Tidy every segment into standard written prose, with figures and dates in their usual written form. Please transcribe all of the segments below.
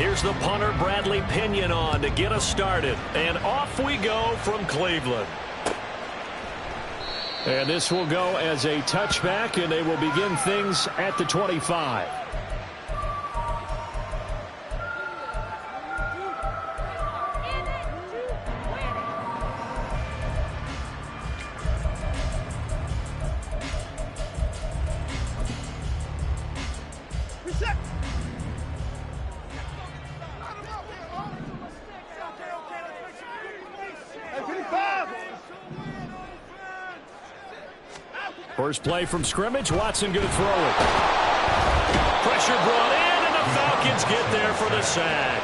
Here's the punter, Bradley Pinion, on to get us started. And off we go from Cleveland. And this will go as a touchback, and they will begin things at the 25. First play from scrimmage. Watson going to throw it. Pressure brought in, and the Falcons get there for the sack.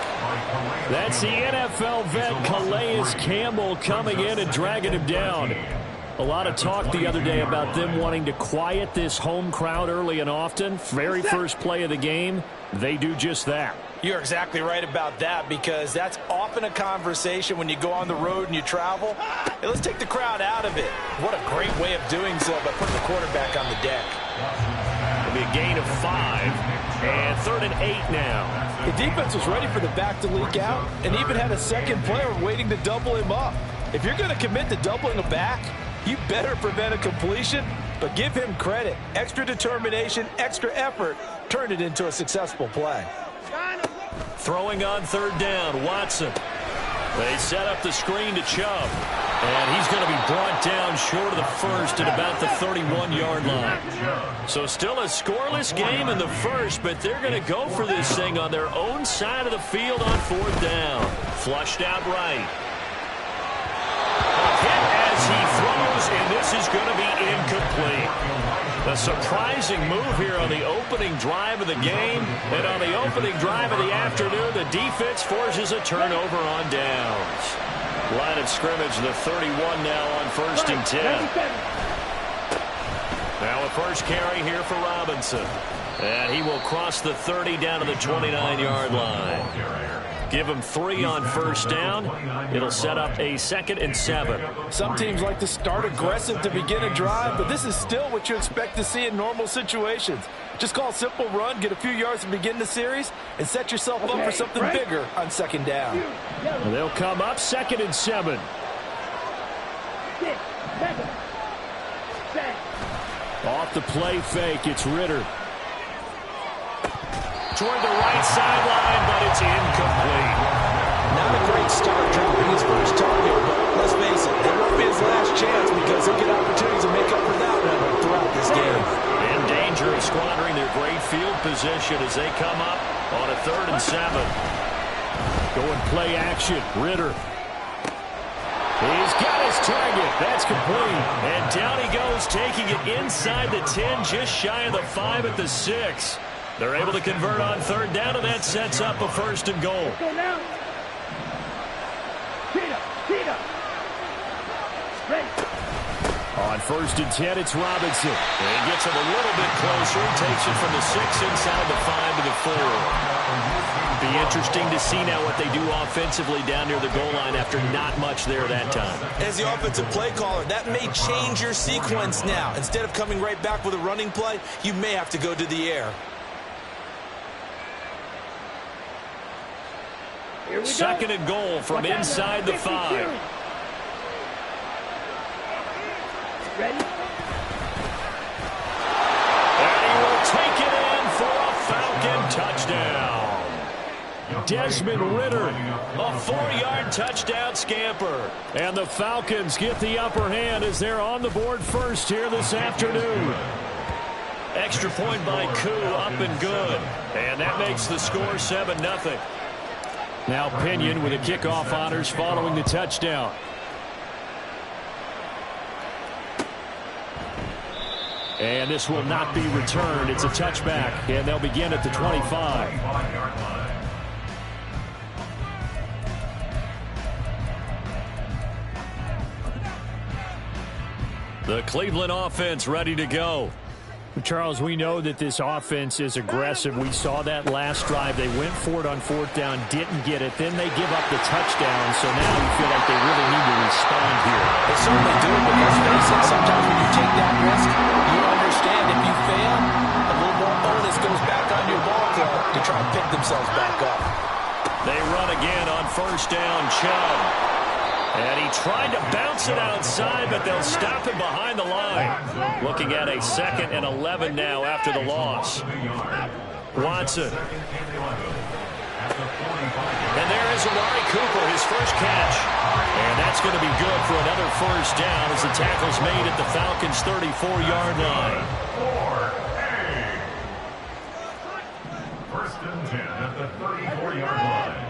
That's the NFL vet Calais Campbell coming in and dragging him down. A lot of talk the other day about them wanting to quiet this home crowd early and often. Very first play of the game, they do just that. You're exactly right about that, because that's often a conversation when you go on the road and you travel. Hey, let's take the crowd out of it. What a great way of doing so by putting the quarterback on the deck. It'll be a gain of 5, and 3rd and 8 now. The defense was ready for the back to leak out and even had a second player waiting to double him up. If you're going to commit to doubling a back, you better prevent a completion, but give him credit. Extra determination, extra effort, turned it into a successful play. Throwing on 3rd down, Watson. They set up the screen to Chubb, and he's going to be brought down short of the first at about the 31-yard line. So still a scoreless game in the first, but they're going to go for this thing on their own side of the field on 4th down. Flushed out right. A hit as he throws, and this is going to be incomplete. A surprising move here on the opening drive of the game. And on the opening drive of the afternoon, the defense forces a turnover on downs. Line of scrimmage, the 31 now on 1st and 10. Now a first carry here for Robinson. And he will cross the 30 down to the 29-yard line. Give him 3 on 1st down. It'll set up a 2nd and 7. Some teams like to start aggressive to begin a drive, but this is still what you expect to see in normal situations. Just call a simple run, get a few yards to begin the series, and set yourself up for something bigger on 2nd down. Well, they'll come up 2nd and 7. Off the play fake, it's Ritter. Toward the right sideline, but it's incomplete. Not a great start dropping his first target, but let's face it, it won't be his last chance, because he'll get opportunities to make up for that one throughout this game. In danger of squandering their great field position as they come up on a 3rd and 7. Going play action, Ritter. He's got his target. That's complete. And down he goes, taking it inside the 10, just shy of the 5 at the 6. They're able to convert on 3rd down, and that sets up a 1st and goal. On 1st and 10, it's Robinson. And he gets him a little bit closer. Takes it from the 6 inside the 5 to the 4. Be interesting to see now what they do offensively down near the goal line after not much there that time. As the offensive play caller, that may change your sequence now. Instead of coming right back with a running play, you may have to go to the air. 2nd and goal from inside the 5. Ready? And he will take it in for a Falcon touchdown. Desmond Ritter, a 4-yard touchdown scamper. And the Falcons get the upper hand as they're on the board first here this afternoon. Extra point by Koo, up and good. And that makes the score 7-0. Now Pinion with the kickoff honors following the touchdown. And this will not be returned. It's a touchback, and they'll begin at the 25. The Cleveland offense ready to go. Charles, we know that this offense is aggressive. We saw that last drive. They went for it on 4th down, didn't get it. Then they give up the touchdown, so now you feel like they really need to respond here. They certainly do, but let's face it, sometimes when you take that risk, you understand if you fail, a little more onus goes back on your ball club to try and pick themselves back up. They run again on first down, Chubb. And he tried to bounce it outside, but they'll stop him behind the line. Looking at a 2nd and 11 now after the loss. Watson. And there is Amari Cooper, his first catch. And that's going to be good for another first down as the tackle's made at the Falcons' 34-yard line. First and 10 at the 34-yard line.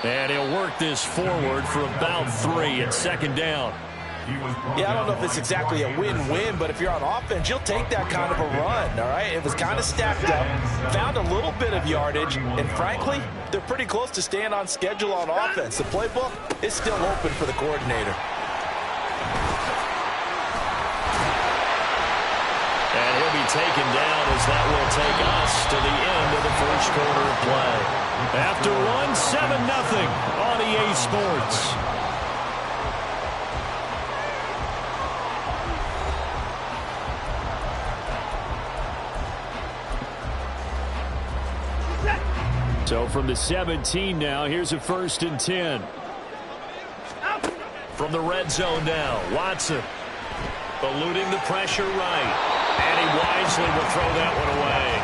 And he'll work this forward for about 3 at 2nd down. Yeah, I don't know if it's exactly a win-win, but if you're on offense, you'll take that kind of a run, all right? It was kind of stacked up, found a little bit of yardage, and frankly, they're pretty close to staying on schedule on offense. The playbook is still open for the coordinator. And he'll be taken down as that will take us to the end of the first quarter of play. After one, 7-0 on EA Sports. So from the 17 now, here's a 1st and 10. From the red zone now, Watson. Eluding the pressure right. And he wisely will throw that one away.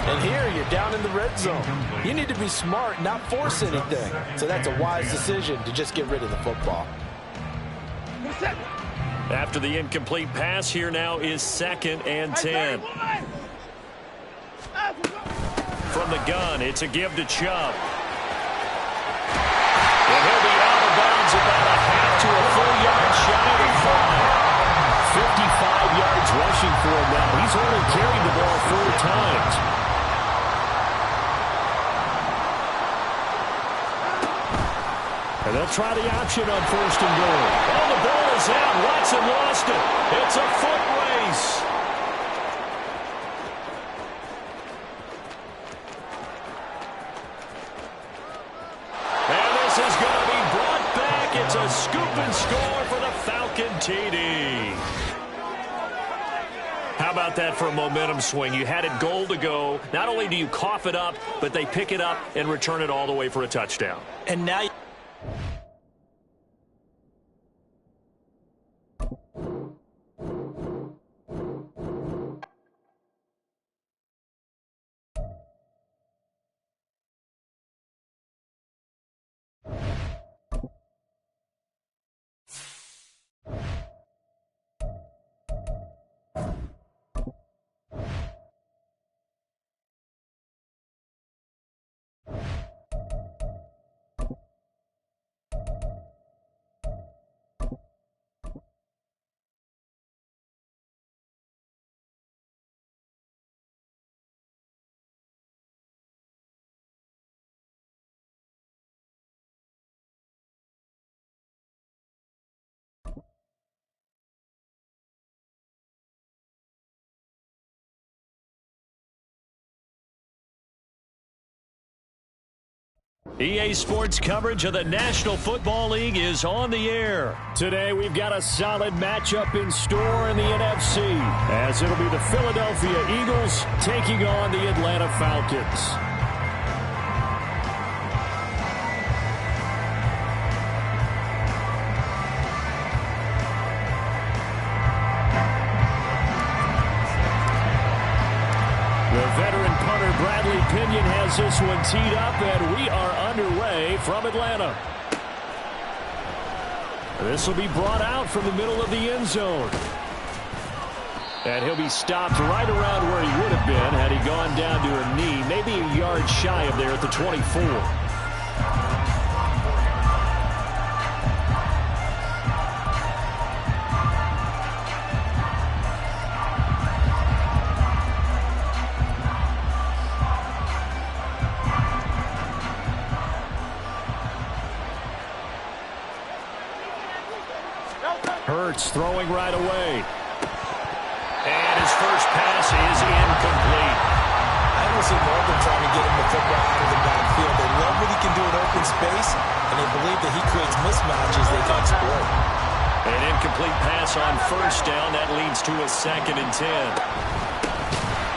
And here, you're down in the red zone. You need to be smart, not force anything. So that's a wise decision to just get rid of the football. After the incomplete pass, here now is 2nd and 10. From the gun, it's a give to Chubb. And he'll be out of bounds about a half to a full yard shy of 5. 55 yards rushing for him now. He's only carried the ball 4 times. And they'll try the option on 1st and goal. Oh, the ball is out. Watson lost it. It's a foot race. And this is going to be brought back. It's a scoop and score for the Falcon TD. How about that for a momentum swing? You had it goal to go. Not only do you cough it up, but they pick it up and return it all the way for a touchdown. And now EA Sports coverage of the National Football League is on the air. Today we've got a solid matchup in store in the NFC, as it'll be the Philadelphia Eagles taking on the Atlanta Falcons. The veteran punter Bradley Pinion has this one teed up, and we are underway from Atlanta. This will be brought out from the middle of the end zone. And he'll be stopped right around where he would have been had he gone down to a knee, maybe a yard shy of there at the 24. Hurts throwing right away. And his first pass is incomplete. I don't see more than trying to get him the football out of the backfield. They love what he can do in open space. space, and they believe that he creates mismatches they can exploit. An incomplete pass on first down. That leads to a 2nd and 10.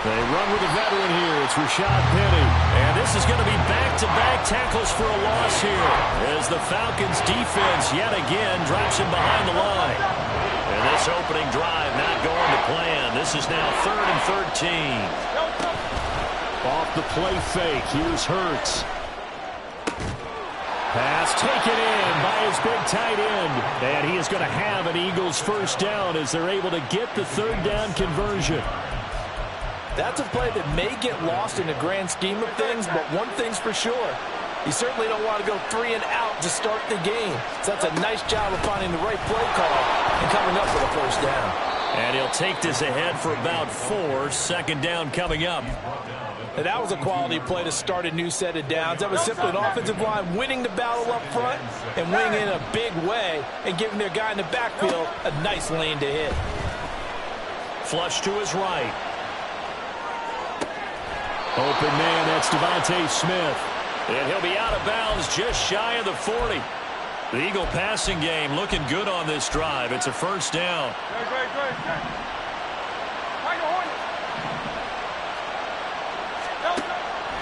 They run with a veteran here. It's Rashad Penny. And this is going to be back-to-back tackles for a loss here as the Falcons defense yet again drops him behind the line. And this opening drive not going to plan. This is now 3rd and 13. Off the play fake. Here's Hurts. Pass taken in by his big tight end. And he is going to have an Eagles first down as they're able to get the 3rd down conversion. That's a play that may get lost in the grand scheme of things, but one thing's for sure. You certainly don't want to go 3 and out to start the game. So that's a nice job of finding the right play call and coming up with a first down. And he'll take this ahead for about 4. 2nd down coming up. And that was a quality play to start a new set of downs. That was simply an offensive line winning the battle up front and winning in a big way and giving their guy in the backfield a nice lane to hit. Flush to his right. Open man, that's Devontae Smith. And he'll be out of bounds just shy of the 40. The Eagle passing game looking good on this drive. It's a first down.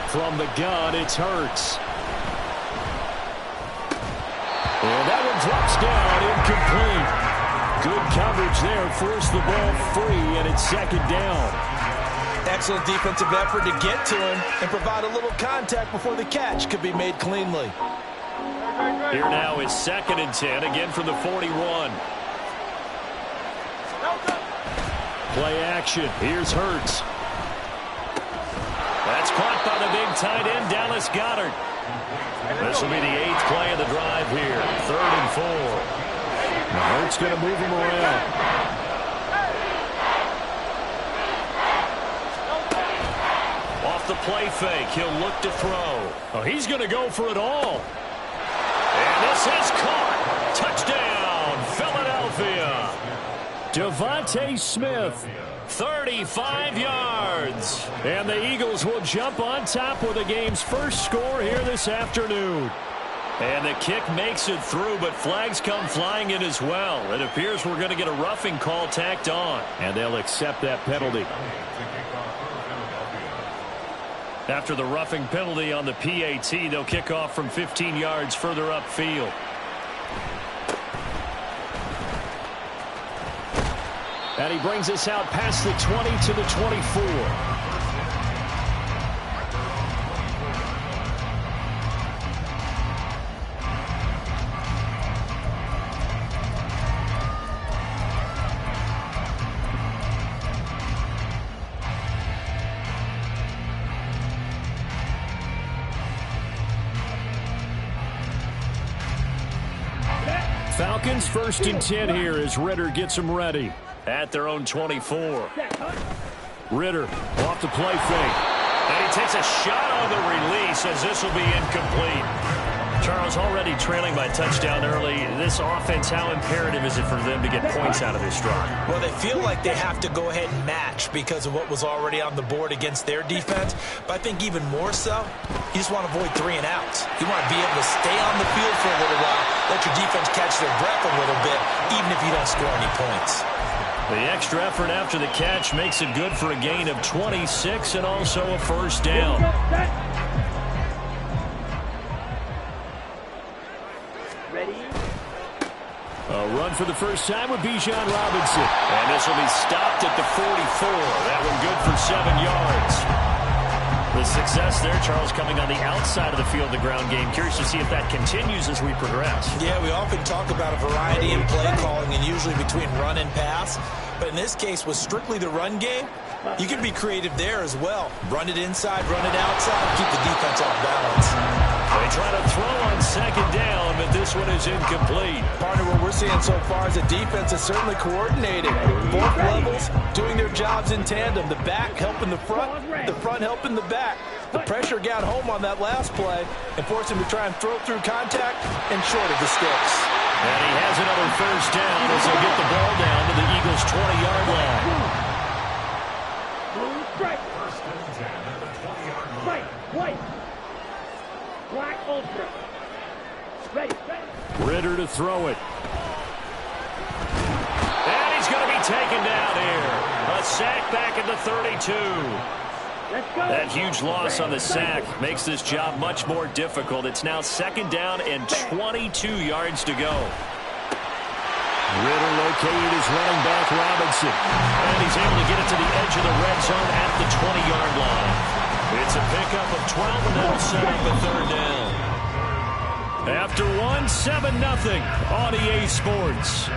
From the gun, it's Hurts. And that one drops down, incomplete. Good coverage there, forced the ball free, and it's 2nd down. Excellent defensive effort to get to him and provide a little contact before the catch could be made cleanly. Here now is 2nd and 10, again from the 41. Play action. Here's Hurts. That's caught by the big tight end, Dallas Goedert. This will be the 8th play of the drive here. 3rd and 4. Now Hurts going to move him around. Off the play fake, he'll look to throw. Oh, he's going to go for it all. And this is caught. Touchdown, Philadelphia. Devontae Smith, 35 yards. And the Eagles will jump on top with the game's first score here this afternoon. And the kick makes it through, but flags come flying in as well. It appears we're going to get a roughing call tacked on. And they'll accept that penalty. After the roughing penalty on the PAT, they'll kick off from 15 yards further upfield. And he brings us out past the 20 to the 24. Falcons 1st and 10 here as Ritter gets them ready at their own 24. Ritter off the play fake. And he takes a shot on the release as this will be incomplete. Charles, already trailing by touchdown early. This offense, how imperative is it for them to get points out of this drive? Well, they feel like they have to go ahead and match because of what was already on the board against their defense. But I think even more so, you just want to avoid 3 and outs. You want to be able to stay on the field for a little while, let your defense catch their breath a little bit, even if you don't score any points. The extra effort after the catch makes it good for a gain of 26 and also a first down. A run for the first time with Bijan Robinson. And this will be stopped at the 44. That one good for 7 yards. The success there, Charles, coming on the outside of the field, the ground game. Curious to see if that continues as we progress. Yeah, we often talk about a variety in play calling and usually between run and pass. But in this case, with strictly the run game, you can be creative there as well. Run it inside, run it outside, keep the defense off balance. They try to throw on 2nd down, but this one is incomplete. Partner, what we're seeing so far is a defense is certainly coordinated. Both levels doing their jobs in tandem. The back helping the front helping the back. The pressure got home on that last play and forced him to try and throw through contact and short of the sticks. And he has another first down as they get the ball down to the Eagles' 20-yard line. Strike. White. Black ultra. Ready. Ritter to throw it. And he's going to be taken down here. A sack back at the 32. Let's go. That huge loss on the sack makes this job much more difficult. It's now 2nd down and 22 yards to go. Ritter located his running back, Robinson. And he's able to get it to the edge of the red zone at the 20-yard line. It's a pickup of 12, and that'll set up a 3rd down. After 7-0 on EA Sports.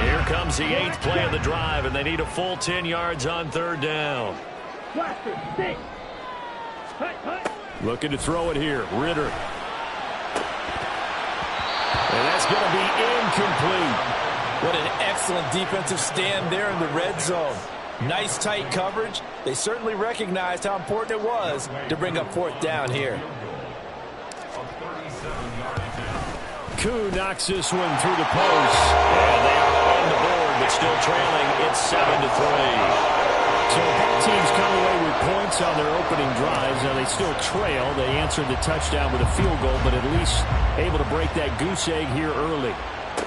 Here comes the 8th play of the drive, and they need a full 10 yards on 3rd down. Looking to throw it here. Ritter. And that's going to be incomplete. What an excellent defensive stand there in the red zone. Nice tight coverage. They certainly recognized how important it was to bring up 4th down here. Koo knocks this one through the post. And they are on the board, but still trailing. It's 7-3. So both teams come away with points on their opening drives. Now they still trail. They answered the touchdown with a field goal, but at least able to break that goose egg here early.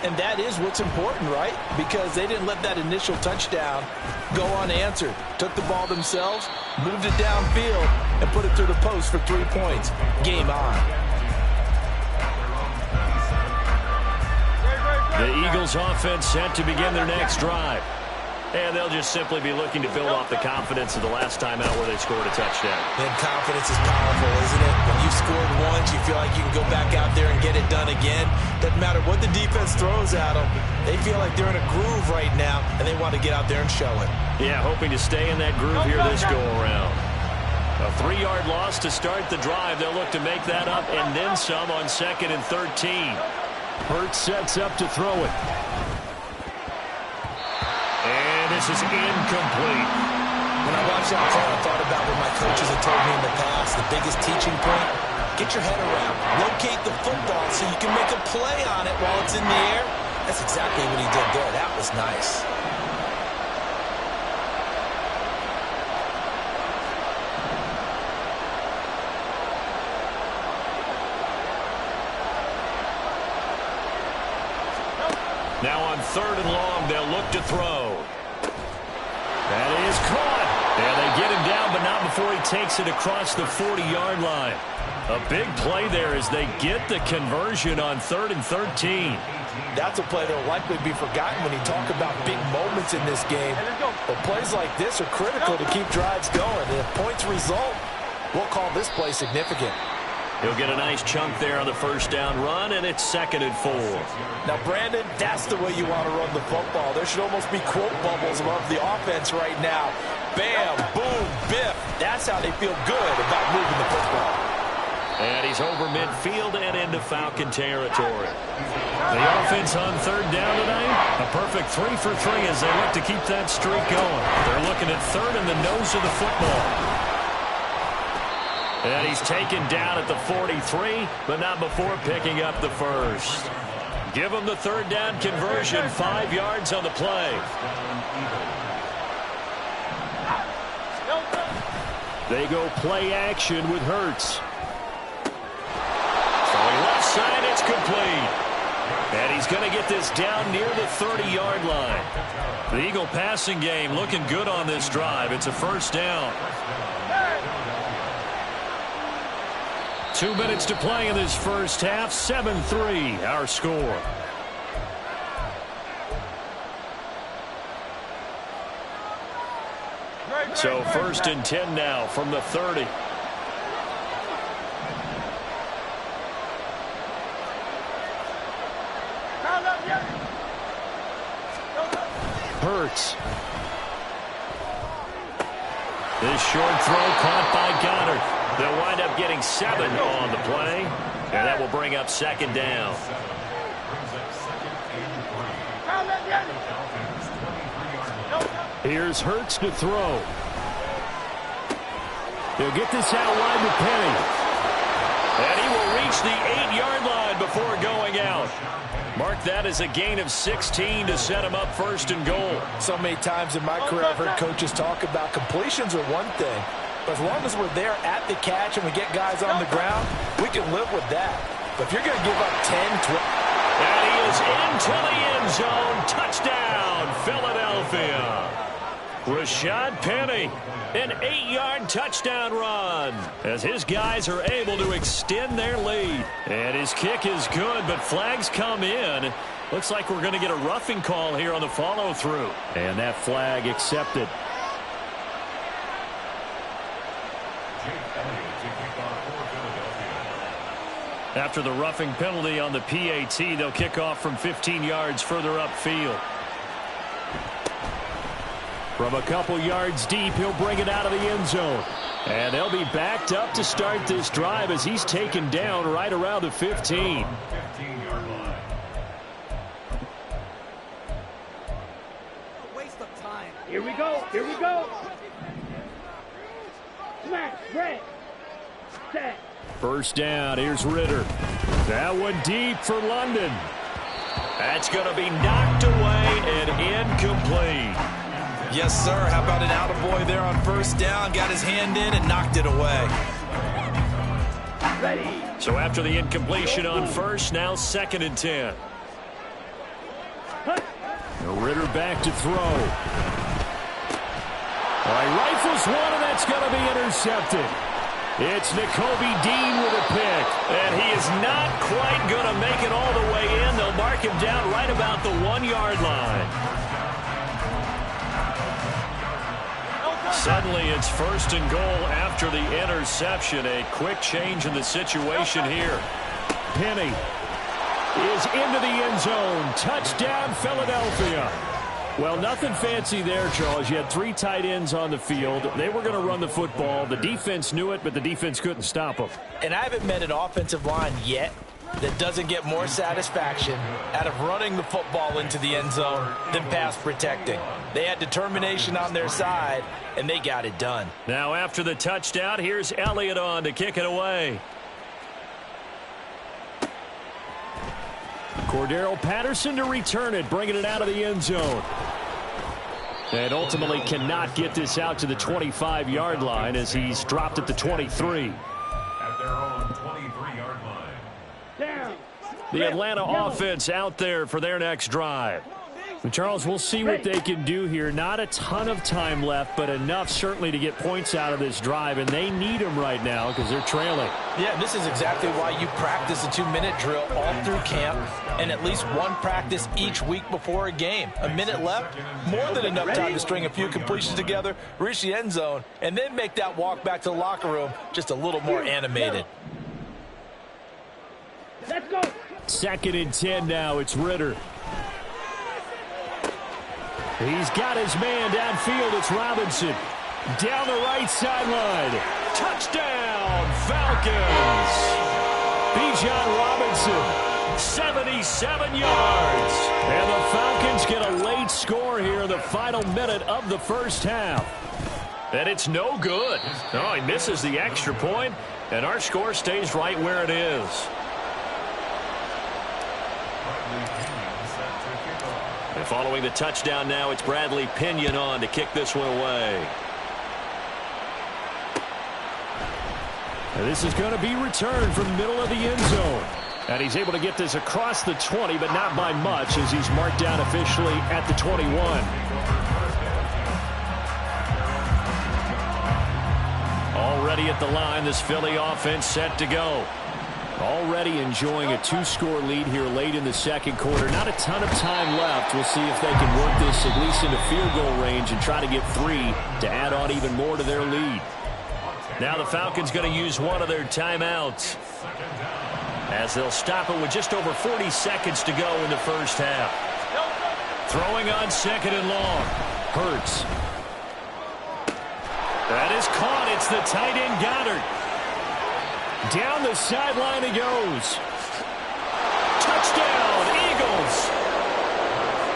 And that is what's important, right? Because they didn't let that initial touchdown go unanswered. Took the ball themselves, moved it downfield, and put it through the post for 3 points. Game on. The Eagles offense set to begin their next drive. And they'll just simply be looking to build off the confidence of the last time out where they scored a touchdown. And confidence is powerful, isn't it? When you've scored once, you feel like you can go back out there and get it done again. Doesn't matter what the defense throws at them. They feel like they're in a groove right now, and they want to get out there and show it. Yeah, hoping to stay in that groove here this go-around. A 3-yard loss to start the drive. They'll look to make that up and then some on 2nd and 13. Hurts sets up to throw it. And this is incomplete. When I watched that play, I thought about what my coaches have told me in the past. The biggest teaching point, get your head around. Locate the football so you can make a play on it while it's in the air. That's exactly what he did there. That was nice. Now on 3rd and long, they'll look to throw. That is caught. And they get him down, but not before he takes it across the 40-yard line. A big play there as they get the conversion on 3rd and 13. That's a play that will likely be forgotten when you talk about big moments in this game. But plays like this are critical to keep drives going. And if points result, we'll call this play significant. He'll get a nice chunk there on the 1st down run, and it's 2nd and 4. Now, Brandon, that's the way you want to run the football. There should almost be quote bubbles above the offense right now. Bam, boom, biff. That's how they feel good about moving the football. And he's over midfield and into Falcon territory. The offense on 3rd down tonight, a perfect 3 for 3 as they look to keep that streak going. They're looking at 3rd in the nose of the football. And he's taken down at the 43, but not before picking up the 1st. Give him the 3rd down conversion, 5 yards on the play. They go play action with Hurts. Throwing left side, it's complete. And he's going to get this down near the 30-yard line. The Eagle passing game looking good on this drive. It's a 1st down. 2 minutes to play in this first half. 7-3, our score. So 1st and 10 now from the 30. Hurts. This short throw caught by Goddard. They'll wind up getting 7 on the play, and that will bring up 2nd down. Here's Hurts to throw. He'll get this out wide to Penny. And he will reach the 8-yard line before going out. Mark that as a gain of 16 to set him up first and goal. So many times in my career, I've heard coaches talk about completions are one thing. But as long as we're there at the catch and we get guys on the ground, we can live with that. But if you're going to give up 10, 12... And he is into the end zone. Touchdown, Philadelphia. Rashad Penny, an 8-yard touchdown run as his guys are able to extend their lead. And his kick is good, but flags come in. Looks like we're going to get a roughing call here on the follow-through. And that flag accepted. After the roughing penalty on the PAT, they'll kick off from 15 yards further upfield. From a couple yards deep, he'll bring it out of the end zone. And they'll be backed up to start this drive as he's taken down right around the 15. 15-yard line. Waste of time. Here we go. Here we go. Smash. Red. Set. First down. Here's Ritter. That one deep for London. That's going to be knocked away and incomplete. Yes, sir. How about an attaboy there on first down? Got his hand in and knocked it away. Ready. So after the incompletion on first, now 2nd and 10. Ritter back to throw. All right, rifles one, and that's going to be intercepted. It's Nakobe Dean with a pick, and he is not quite going to make it all the way in. They'll mark him down right about the 1-yard line. Suddenly, it's 1st and goal after the interception. A quick change in the situation here. Penny is into the end zone. Touchdown, Philadelphia. Well, nothing fancy there, Charles. You had 3 tight ends on the field. They were going to run the football. The defense knew it, but the defense couldn't stop them. And I haven't met an offensive line yet that doesn't get more satisfaction out of running the football into the end zone than pass protecting. They had determination on their side, and they got it done. Now after the touchdown, here's Elliott on to kick it away. Cordero Patterson to return it, bringing it out of the end zone. And ultimately cannot get this out to the 25-yard line as he's dropped at the 23. At their own 23-yard line. Down. The Atlanta offense out there for their next drive. And Charles, we'll see what they can do here. Not a ton of time left, but enough certainly to get points out of this drive, and they need them right now because they're trailing. Yeah, this is exactly why you practice a 2-minute drill all through camp and at least one practice each week before a game. A minute left, more than enough time to string a few completions together, reach the end zone, and then make that walk back to the locker room just a little more animated. Let's go. 2nd and 10 now. It's Ritter. He's got his man downfield. It's Robinson. Down the right sideline. Touchdown, Falcons. Bijan Robinson, 77 yards. And the Falcons get a late score here in the final minute of the first half. And it's no good. Oh, he misses the extra point, and our score stays right where it is. And following the touchdown now, it's Bradley Pinion on to kick this one away. And this is going to be returned from the middle of the end zone. And he's able to get this across the 20, but not by much as he's marked down officially at the 21. Already at the line, this Philly offense set to go. Already enjoying a 2-score lead here late in the second quarter. Not a ton of time left. We'll see if they can work this at least into field goal range and try to get 3 to add on even more to their lead. Now the Falcons going to use one of their timeouts as they'll stop it with just over 40 seconds to go in the first half. Throwing on 2nd and long. Hurts. That is caught. It's the tight end Goddard. Down the sideline he goes. Touchdown, Eagles.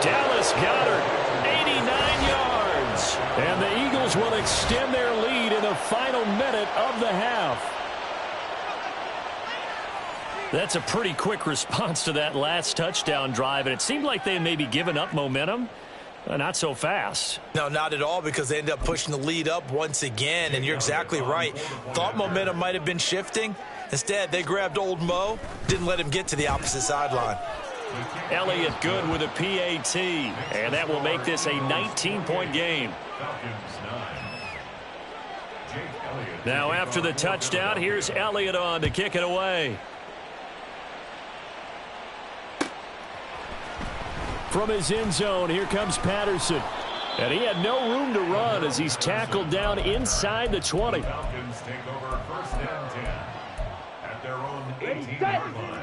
Dallas Goedert, 89 yards. And the Eagles will extend their lead in the final minute of the half. That's a pretty quick response to that last touchdown drive, and it seemed like they had maybe given up momentum. Not so fast. No, not at all, because they ended up pushing the lead up once again, and you're exactly right. Thought momentum might have been shifting. Instead, they grabbed old Mo, didn't let him get to the opposite sideline. Elliott good with a PAT, and that will make this a 19-point game. Now after the touchdown, here's Elliott on to kick it away. From his end zone, here comes Patterson. And he had no room to run as he's tackled down inside the 20.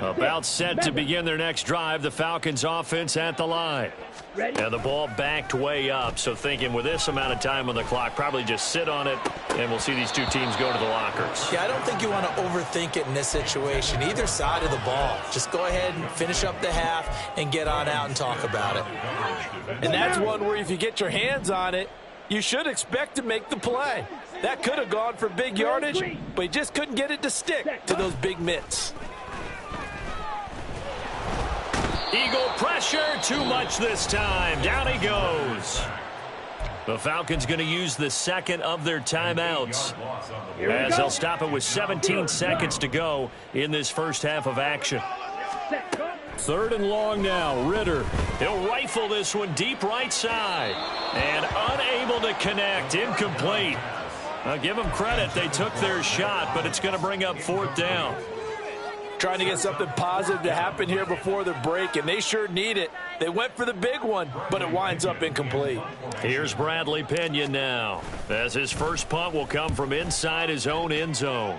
About set to begin their next drive. The Falcons offense at the line. And the ball backed way up. So thinking with this amount of time on the clock, probably just sit on it, and we'll see these two teams go to the lockers. Yeah, I don't think you want to overthink it in this situation. Either side of the ball. Just go ahead and finish up the half and get on out and talk about it. And that's one where if you get your hands on it, you should expect to make the play. That could have gone for big yardage, but he just couldn't get it to stick to those big mitts. Eagle pressure, too much this time. Down he goes. The Falcons going to use the second of their timeouts as they'll stop it with 17 seconds to go in this first half of action. Third and long now. Ritter. He'll rifle this one deep right side. And unable to connect. Incomplete. I'll give them credit. They took their shot, but it's going to bring up fourth down. Trying to get something positive to happen here before the break, and they sure need it. They went for the big one, but it winds up incomplete. Here's Bradley Pinion now, as his first punt will come from inside his own end zone.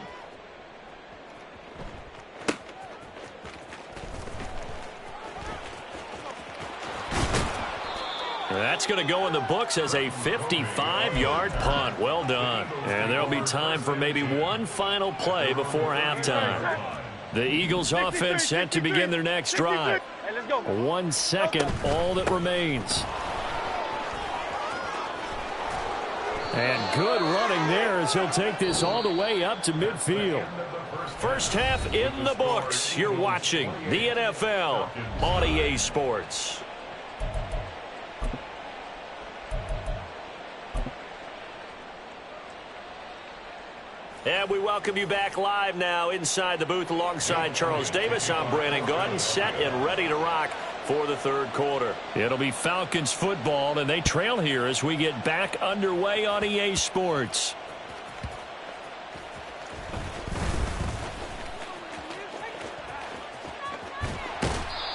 That's going to go in the books as a 55-yard punt. Well done. And there'll be time for maybe one final play before halftime. The Eagles offense set to begin their next drive. 1 second, all that remains. And good running there as he'll take this all the way up to midfield. First half in the books. You're watching the NFL on EA Sports. And we welcome you back live now inside the booth alongside Charles Davis. I'm Brandon Gordon, set and ready to rock for the third quarter. It'll be Falcons football, and they trail here as we get back underway on EA Sports.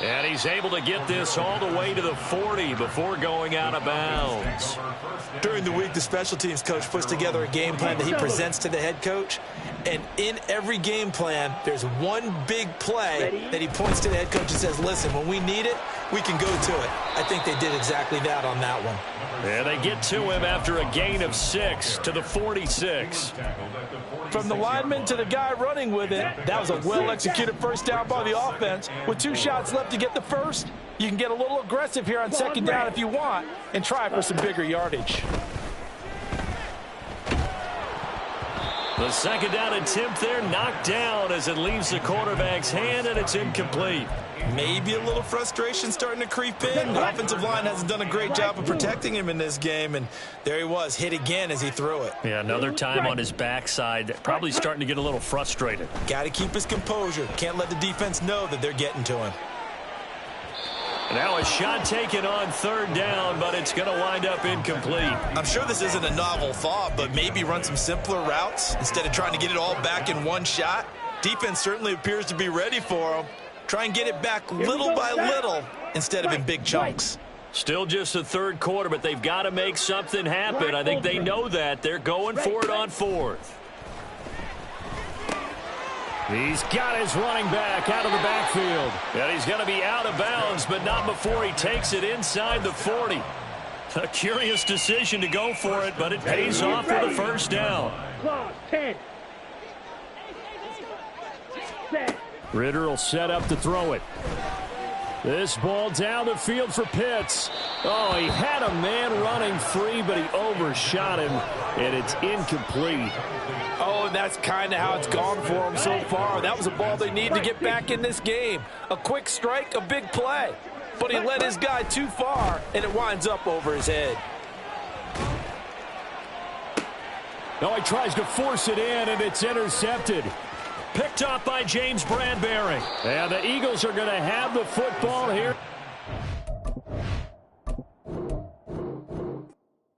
And he's able to get this all the way to the 40 before going out of bounds. During the week, the special teams coach puts together a game plan that he presents to the head coach. And in every game plan, there's one big play that he points to the head coach and says, listen, when we need it, we can go to it. I think they did exactly that on that one. And they get to him after a gain of 6 to the 46. From the lineman to the guy running with it, that was a well-executed first down by the offense. With 2 shots left to get the first, you can get a little aggressive here on second down if you want and try for some bigger yardage. The second down attempt there knocked down as it leaves the quarterback's hand, and it's incomplete. Maybe a little frustration starting to creep in. The offensive line hasn't done a great job of protecting him in this game, and there he was, hit again as he threw it. Yeah, another time on his backside, probably starting to get a little frustrated. Got to keep his composure. Can't let the defense know that they're getting to him. Now a shot taken on third down, but it's going to wind up incomplete. I'm sure this isn't a novel thought, but maybe run some simpler routes instead of trying to get it all back in one shot. Defense certainly appears to be ready for him. Try and get it back little by little instead of in big chunks. Still just the third quarter, but they've got to make something happen. I think they know that. They're going for it on fourth. He's got his running back out of the backfield. And he's going to be out of bounds, but not before he takes it inside the 40. A curious decision to go for it, but it pays off for the first down. 10. Ritter will set up to throw it. This ball down the field for Pitts. Oh, he had a man running free, but he overshot him, and it's incomplete. Oh, Oh, and that's kind of how it's gone for them so far. That was a ball they need to get back in this game. A quick strike, a big play. But he led his guy too far, and it winds up over his head. No, he tries to force it in, and it's intercepted. Picked up by James Bradbury. And the Eagles are going to have the football here.